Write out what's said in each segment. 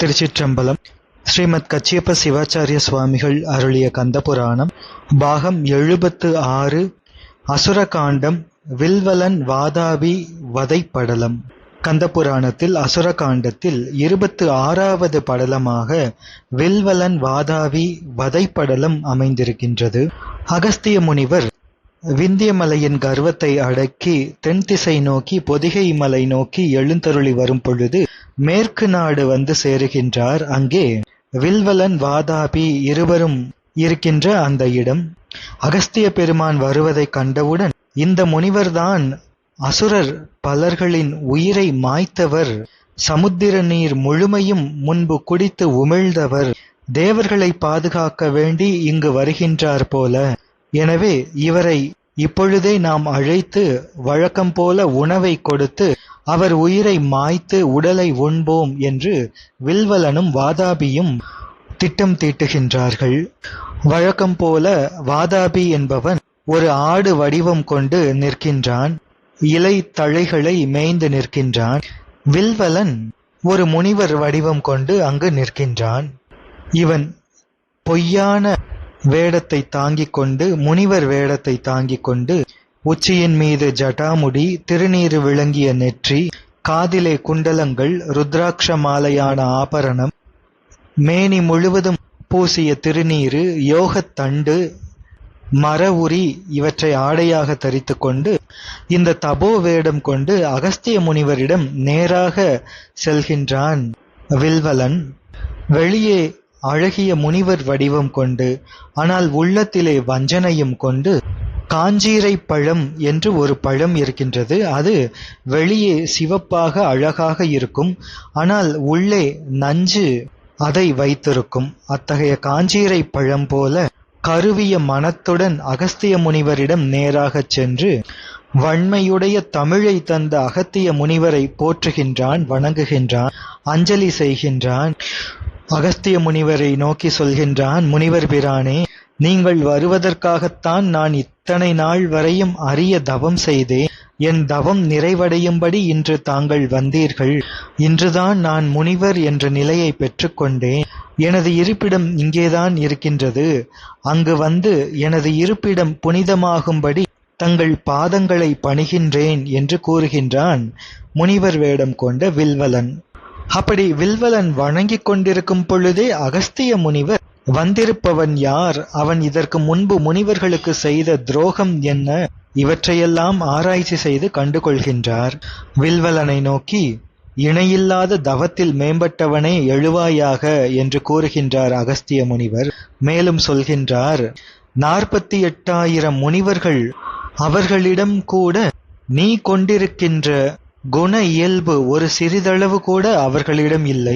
திருச்சிற்றம்பலம். ஸ்ரீமத் கச்சியப்ப சிவாச்சாரிய சுவாமிகள் அருளிய கந்தபுராணம் பாகம் 76 அசுரகாண்டம் வில்வலன் வாதாபி வதைப்படலம். கந்தபுராணத்தில் அசுரகாண்டத்தில் 26வது படலமாக வில்வலன் வாதாபி வதைப்படலம் அமைந்திருக்கின்றது. அகஸ்திய முனிவர் விந்தியமலையின் கர்வத்தை அடக்கி தென் திசை நோக்கி பொதிகை மலை நோக்கி எழுந்தருளி வரும் பொழுது மேற்கு நாடு வந்து சேருகின்றார். அங்கே வில்வலன் வாதாபி இருவரும் இருக்கின்ற அந்த இடம். அகஸ்திய பெருமான் வருவதை கண்டவுடன் இந்த முனிவர்தான் அசுரர் பலர்களின் உயிரை மாய்த்தவர், சமுத்திர நீர் முழுமையும் முன்பு குடித்து உமிழ்ந்தவர், தேவர்களை பாதுகாக்க வேண்டி இங்கு வருகின்றார் போல. எனவே இவரை இப்பொழுதே நாம் அழைத்து வழக்கம் போல உணவை கொடுத்து அவர் உயிரை மாய்த்து உடலை உண்போம் என்று வில்வலனும் வாதாபியும் திட்டம் தீட்டுகின்றார்கள். வழக்கம் போல வாதாபி என்பவன் ஒரு ஆடு வடிவம் கொண்டு நிற்கின்றான். இலை தழைகளை மேய்ந்து நிற்கின்றான். வில்வலன் ஒரு முனிவர் வடிவம் கொண்டு அங்கு நிற்கின்றான். இவன் பொய்யான வேடத்தை தாங்கிக் கொண்டு, முனிவர் வேடத்தை தாங்கிக் கொண்டு, உச்சியின் மீது ஜட்டாமுடி, திருநீறு விளங்கிய நெற்றி, காதிலே குண்டலங்கள், ருத்ராட்ச மாலையான ஆபரணம், மேனி முழுவதும் பூசிய திருநீறு, யோகத்தண்டு, மர உரி இவற்றை ஆடையாக தரித்து கொண்டு இந்த தபோ வேடம் கொண்டு அகஸ்திய முனிவரிடம் நேராக செல்கின்றான் வில்வலன். வெளியே அழகிய முனிவர் வடிவம் கொண்டு, ஆனால் உள்ளத்திலே வஞ்சனையும் கொண்டு, காஞ்சீரை பழம் என்று ஒரு பழம் இருக்கின்றது. அது வெளியே சிவப்பாக அழகாக இருக்கும், ஆனால் உள்ளே நஞ்சு அதை வைத்திருக்கும். அத்தகைய காஞ்சீரை பழம் போல கருவிய மனத்துடன் அகஸ்திய முனிவரிடம் நேராகச் சென்று வன்மையுடைய தமிழை தந்த அகத்திய முனிவரை போற்றுகின்றான், வணங்குகின்றான், அஞ்சலி செய்கின்றான். அகஸ்திய முனிவரை நோக்கி சொல்கின்றான், முனிவர் பிரானே, நீங்கள் வருவதற்காகத்தான் நான் இத்தனை நாள் வரையும் அரிய தவம் செய்தேன். என் தவம் நிறைவடையும்படி இன்று தாங்கள் வந்தீர்கள். இன்றுதான் நான் முனிவர் என்ற நிலையை பெற்றுக்கொண்டேன். எனது இருப்பிடம் இங்கேதான் இருக்கின்றது. அங்கு வந்து எனது இருப்பிடம் புனிதமாகும்படி தங்கள் பாதங்களை பணிகின்றேன் என்று கூறுகின்றான் முனிவர் வேடம் கொண்ட வில்வலன். அப்படி வில்வலன் வணங்கிக் கொண்டிருக்கும் பொழுதே அகஸ்திய முனிவர் வந்திருப்பவன் யார், அவன் இதற்கு முன்பு முனிவர்களுக்கு செய்த துரோகம் என்ன, இவற்றையெல்லாம் ஆராய்ச்சி செய்து கண்டுகொள்கின்றார். வில்வலனை நோக்கி, இணையில்லாத தவத்தில் மேம்பட்டவனே எழுவாயாக என்று கூறுகின்றார் அகஸ்திய முனிவர். மேலும் சொல்கின்றார், 48,000 முனிவர்கள், அவர்களிடம் கூட நீ கொண்டிருக்கின்ற குண இயல்பு ஒரு சிறிதளவு கூட அவர்களிடம் இல்லை.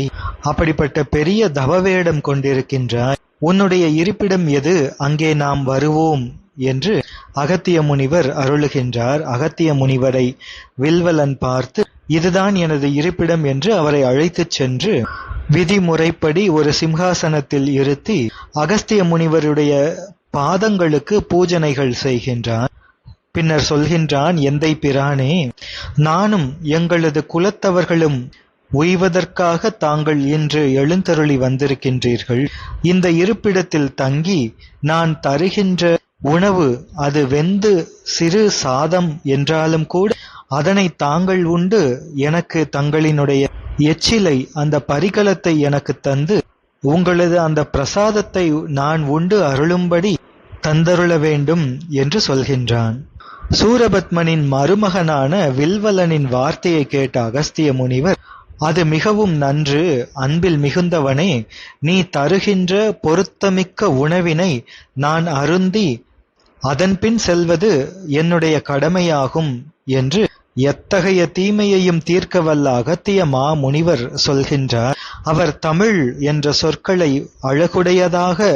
அப்படிப்பட்ட பெரிய தவவேடம் கொண்டிருக்கின்றாய். உன்னுடைய இருப்பிடம் எது, அங்கே நாம் வருவோம் என்று அகத்திய முனிவர் அருளுகின்றார். அகத்திய முனிவரை வில்வலன் பார்த்து, இதுதான் எனது இருப்பிடம் என்று அவரை அழைத்துச் சென்று விதிமுறைப்படி ஒரு சிம்ஹாசனத்தில் இருத்தி அகஸ்திய முனிவருடைய பாதங்களுக்கு பூஜனைகள் செய்கின்றான். பின்னர் சொல்கின்றான், எந்தை பிரானே, நானும் எங்களது குலத்தவர்களும் உய்வதற்காக தாங்கள் இன்று எழுந்தருளி வந்திருக்கின்றீர்கள். இந்த இருப்பிடத்தில் தங்கி நான் தருகின்ற உணவு அது வெந்து சிறு சாதம் என்றாலும் கூட அதனை தாங்கள் உண்டு எனக்கு தங்களினுடைய எச்சிலை, அந்த பரிகலத்தை எனக்கு தந்து உங்களது அந்த பிரசாதத்தை நான் உண்டு அருளும்படி தந்தருள வேண்டும் என்று சொல்கின்றான். சூரபத்மனின் மருமகனான வில்வலனின் வார்த்தையை கேட்ட அகஸ்திய முனிவர், அது மிகவும் நன்று, அன்பில் மிகுந்தவனே, நீ தருகின்ற பொருத்தமிக்க உணவினை நான் அருந்தி அதன்பின் செல்வது என்னுடைய கடமையாகும் என்று எத்தகைய தீமையையும் தீர்க்க வல்ல அகத்திய மாமுனிவர் சொல்கின்றார். அவர் தமிழ் என்ற சொற்களை அழகுடையதாக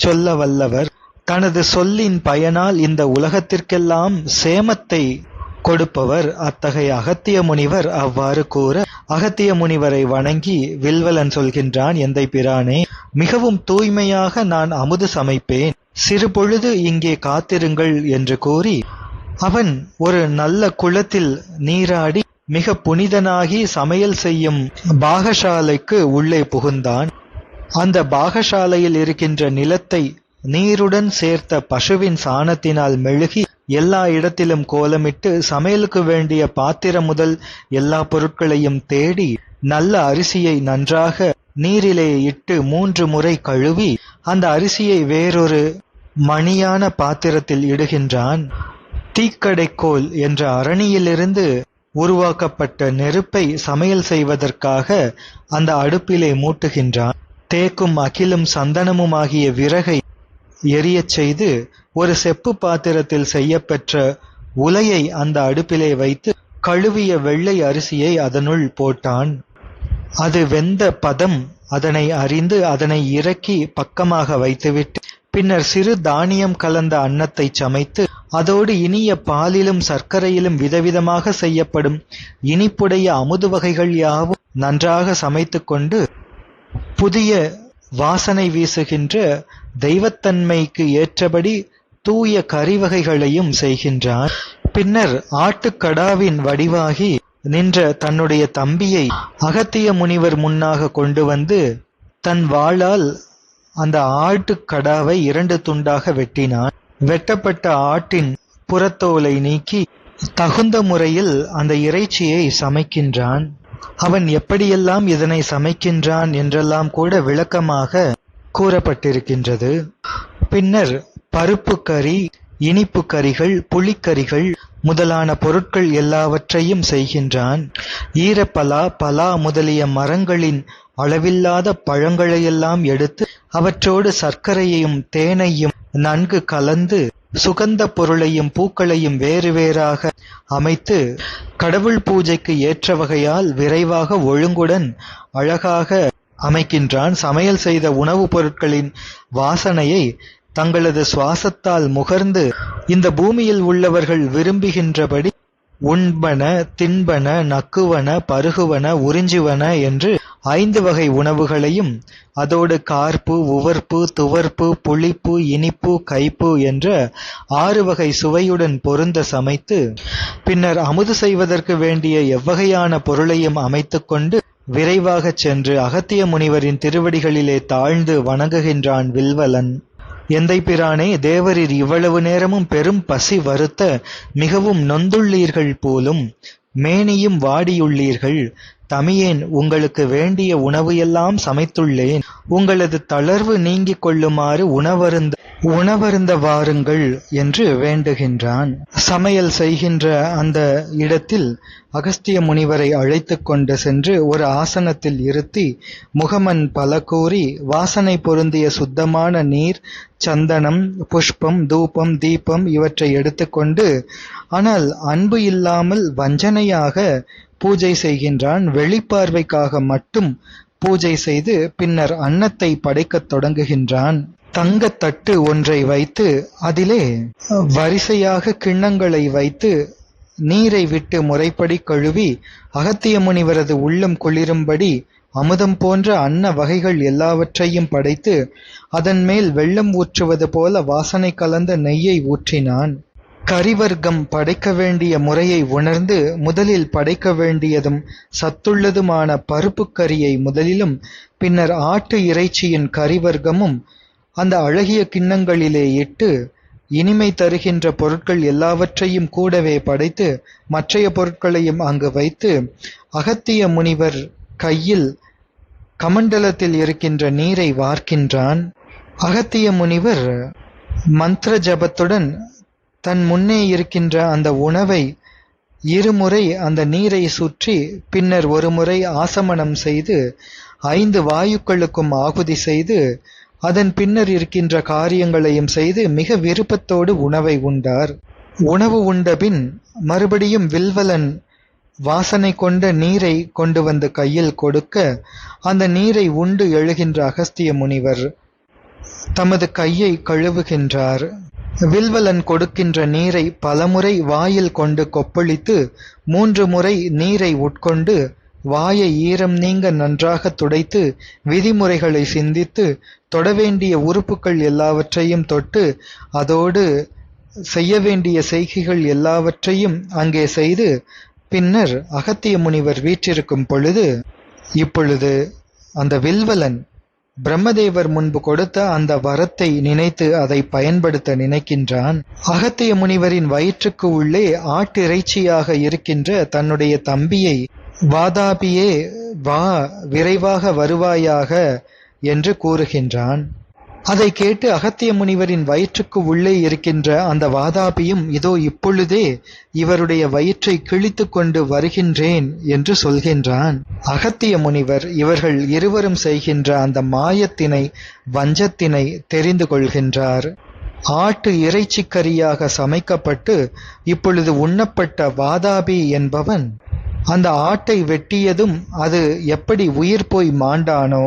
சொல்ல வல்லவர். தனது சொல்லின் பயனால் இந்த உலகத்திற்கெல்லாம் சேமத்தை கொடுப்பவர். அத்தகைய அகத்திய முனிவர் அவ்வாறு கூற அகத்திய முனிவரை வணங்கி வில்வலன் சொல்கின்றான், எந்தை பிரானே, மிகவும் தூய்மையாக நான் அமுது சமைப்பேன், சிறு பொழுது இங்கே காத்திருங்கள் என்று கூறி அவன் ஒரு நல்ல குளத்தில் நீராடி மிக புனிதனாகி சமையல் செய்யும் பாகசாலைக்கு உள்ளே புகுந்தான். அந்த பாகசாலையில் இருக்கின்ற நிலத்தை நீருடன் சேர்த்த பசுவின் சாணத்தினால் மெழுகி எல்லா இடத்திலும் கோலமிட்டு சமையலுக்கு வேண்டிய பாத்திரம் முதல் எல்லா பொருட்களையும் தேடி நல்ல அரிசியை நன்றாக நீரிலே இட்டு 3 முறை கழுவி அந்த அரிசியை வேறொரு மணியான பாத்திரத்தில் இடுகின்றான். தீக்கடைக்கோல் என்ற அரணியிலிருந்து உருவாக்கப்பட்ட நெருப்பை சமையல் செய்வதற்காக அந்த அடுப்பிலே மூட்டுகின்றான். தேக்கும் அகிலும் சந்தனமுமாகிய விறகை எரியச் செய்து ஒரு செப்பு பாத்திரத்தில் செய்யப்பெற்ற உலையை அந்த அடுப்பிலே வைத்து கழுவிய வெள்ளை அரிசியை அதனுள் போட்டான். அது வெந்த பதம் அதனை அறிந்து அதனை இறக்கி பக்கமாக வைத்துவிட்டு பின்னர் சிறு தானியம் கலந்த அன்னத்தை சமைத்து அதோடு இனிய பாலிலும் சர்க்கரையிலும் விதவிதமாக செய்யப்படும் இனிப்புடைய அமுது வகைகள் யாவும் நன்றாக சமைத்து கொண்டு புதிய வாசனை வீசுகின்ற தெய்வத்தன்மைக்கு ஏற்றபடி தூய கறிவகைகளையும் செய்கின்றான். பின்னர் ஆட்டுக்கடாவின் வடிவாகி நின்ற தன்னுடைய தம்பியை அகத்திய முனிவர் முன்னாக கொண்டு வந்து தன் வாளால் அந்த ஆட்டுக்கடாவை 2 துண்டாக வெட்டினான். வெட்டப்பட்ட ஆட்டின் புறத்தோலை நீக்கி தகுந்த முறையில் அந்த இறைச்சியை சமைக்கின்றான். அவன் எப்படியெல்லாம் இதனை சமைக்கின்றான் என்றெல்லாம் கூட விளக்கமாக கூறப்பட்டிருக்கின்றது. பின்னர் பருப்பு கறி, இனிப்பு கறிகள், புளிக்கறிகள் முதலான பொருட்கள் எல்லாவற்றையும் செய்கின்றான். ஈரப்பலா, பலா முதலிய மரங்களின் அளவில்லாத பழங்களையெல்லாம் எடுத்து அவற்றோடு சர்க்கரையையும் தேனையும் நன்கு கலந்து சுகந்த பொருளையும் பூக்களையும் வேறு வேறாக அமைத்து கடவுள் பூஜைக்கு ஏற்ற வகையால் விரைவாக ஒழுங்குடன் அழகாக அமைக்கின்றான். சமையல் செய்த உணவுப் பொருட்களின் வாசனையை தங்களது சுவாசத்தால் முகர்ந்து இந்த பூமியில் உள்ளவர்கள் விரும்புகின்றபடி உண்பன, தின்பன, நக்குவன, பருகுவன, உறிஞ்சுவன என்று 5 வகை உணவுகளையும் அதோடு கார்ப்பு, உவர்ப்பு, துவர்ப்பு, புளிப்பு, இனிப்பு, கைப்பு என்ற 6 வகை சுவையுடன் பொருந்த சமைத்து பின்னர் அமுது செய்வதற்கு வேண்டிய எவ்வகையான பொருளையும் அமைத்துக் கொண்டு விரைவாகச் சென்று அகத்திய முனிவரின் திருவடிகளிலே தாழ்ந்து வணங்குகின்றான் வில்வலன். எந்தை பிரானே, தேவரீர் இவ்வளவு நேரமும் பெரும் பசி வருத்த மிகவும் நொந்துள்ளீர்கள் போலும், மேனியும் வாடியுள்ளீர்கள். தமியேன் உங்களுக்கு வேண்டிய உணவு எல்லாம் சமைத்துள்ளேன். உங்களது தளர்வு நீங்கிக் கொள்ளுமாறு உணவருந்த வாருங்கள் என்று வேண்டுகின்றான். சமையல் செய்கின்ற அந்த இடத்தில் அகஸ்திய முனிவரை அழைத்து கொண்டு சென்று ஒரு ஆசனத்தில் இருத்தி முகமன் பல கூறி வாசனை பொருந்திய சுத்தமான நீர், சந்தனம், புஷ்பம், தூபம், தீபம் இவற்றை எடுத்துக்கொண்டு ஆனால் அன்பு இல்லாமல் வஞ்சனையாக பூஜை செய்கின்றான். வெளிப்பார்வைக்காக மட்டும் பூஜை செய்து பின்னர் அன்னத்தை படைக்கத் தொடங்குகின்றான். தங்கத்தட்டு ஒன்றை வைத்து அதிலே வரிசையாக கிண்ணங்களை வைத்து நீரை விட்டு முறைப்படி கழுவி அகத்திய முனிவரது உள்ளம் குளிரும்படி அமுதம் போன்ற அன்ன வகைகள் எல்லாவற்றையும் படைத்து அதன் மேல் வெள்ளம் ஊற்றுவது போல வாசனை கலந்த நெய்யை ஊற்றினான். கரிவர்க்கம் படைக்க வேண்டிய முறையை உணர்ந்து முதலில் படைக்க வேண்டியதும் சத்துள்ளதுமான பருப்பு கறியை முதலிலும் பின்னர் ஆட்டு இறைச்சியின் கரிவர்க்கமும் அந்த அழகிய கிண்ணங்களிலே இட்டு இனிமை தருகின்ற பொருட்கள் எல்லாவற்றையும் கூடவே படைத்து மற்றைய பொருட்களையும் அங்கு வைத்து அகத்திய முனிவர் கையில் கமண்டலத்தில் இருக்கின்ற நீரை வார்க்கின்றான். அகத்திய முனிவர் மந்திர ஜபத்துடன் தன் முன்னே இருக்கின்ற அந்த உணவை 2 முறை அந்த நீரை சுற்றி பின்னர் 1 முறை ஆசமனம் செய்து 5 வாயுக்களுக்கும் ஆகுதி செய்து அதன் பின்னர் இருக்கின்ற காரியங்களையும் செய்து மிக விருப்பத்தோடு உணவை உண்டார். உணவு உண்டபின் மறுபடியும் வில்வலன் வாசனை கொண்ட நீரை கொண்டு வந்து கையில் கொடுக்க அந்த நீரை உண்டு எழுகின்ற அகஸ்திய முனிவர் தமது கையை கழுவுகின்றார். வில்வலன் கொடுக்கின்ற நீரை பலமுறை வாயில் கொண்டு கொப்பளித்து 3 முறை நீரை உட்கொண்டு வாயை ஈரம் நீங்க நன்றாக துடைத்து விதிமுறைகளை சிந்தித்து தொடவேண்டிய உறுப்புகள் எல்லாவற்றையும் தொட்டு அதோடு செய்ய வேண்டிய செய்கைகள் எல்லாவற்றையும் அங்கே செய்து பின்னர் அகத்திய முனிவர் வீற்றிருக்கும் பொழுது இப்பொழுது அந்த வில்வலன் பிரம்மதேவர் முன்பு கொடுத்த அந்த வரத்தை நினைத்து அதை பயன்படுத்த நினைக்கின்றான். அகத்திய முனிவரின் வயிற்றுக்கு உள்ளே ஆட்டிறைச்சியாக இருக்கின்ற தன்னுடைய தம்பியை, வாதாபியே வா, விரைவாக வருவாயாக என்று கூறுகின்றான். அதை கேட்டு அகத்திய முனிவரின் வயிற்றுக்கு உள்ளே இருக்கின்ற அந்த வாதாபியும் இதோ இப்பொழுதே இவருடைய வயிற்றை கிழித்து கொண்டு வருகின்றேன் என்று சொல்கின்றான். அகத்திய முனிவர் இவர்கள் இருவரும் செய்கின்ற அந்த மாயத்தினை, வஞ்சத்தினை தெரிந்து கொள்கின்றார். ஆட்டு இறைச்சிக்கரியாக சமைக்கப்பட்டு இப்பொழுது உண்ணப்பட்ட வாதாபி என்பவன் அந்த ஆட்டை வெட்டியதும் அது எப்படி உயிர் போய் மாண்டானோ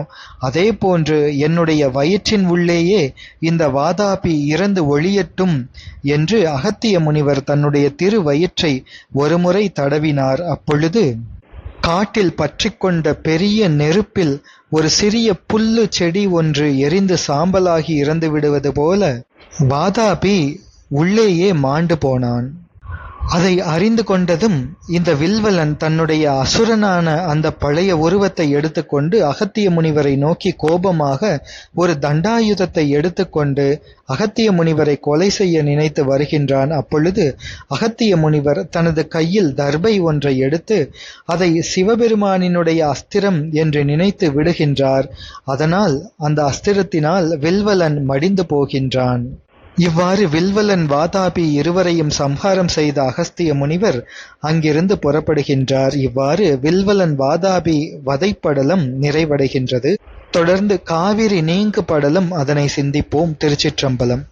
அதே போன்று என்னுடைய வயிற்றின் உள்ளேயே இந்த வாதாபி இறந்து ஒழியட்டும் என்று அகத்திய முனிவர் தன்னுடைய திருவயிற்றை ஒருமுறை தடவினார். அப்பொழுது காட்டில் பற்றிக்கொண்ட பெரிய நெருப்பில் ஒரு சிறிய புல்லு செடி ஒன்று எரிந்து சாம்பலாகி இறந்து விடுவது போல வாதாபி உள்ளேயே மாண்டு போனான். அதை அறிந்து கொண்டதும் இந்த வில்வலன் தன்னுடைய அசுரனான அந்த பழைய உருவத்தை எடுத்துக்கொண்டு அகத்திய முனிவரை நோக்கி கோபமாக ஒரு தண்டாயுதத்தை எடுத்துக்கொண்டு அகத்திய முனிவரை கொலை செய்ய நினைத்து வருகின்றான். அப்பொழுது அகத்திய முனிவர் தனது கையில் தர்பை ஒன்றை எடுத்து அதை சிவபெருமானினுடைய அஸ்திரம் என்று நினைத்து விடுகின்றார். அதனால் அந்த அஸ்திரத்தினால் வில்வலன் மடிந்து போகின்றான். இவ்வாறு வில்வலன், வாதாபி இருவரையும் சம்ஹாரம் செய்த அகஸ்திய முனிவர் அங்கிருந்து புறப்படுகின்றார். இவ்வாறு வில்வலன் வாதாபி வதைப்படலம் நிறைவடைகின்றது. தொடர்ந்து காவிரி நீங்கு படலம் அதனை சிந்திப்போம். திருச்சிற்றம்பலம்.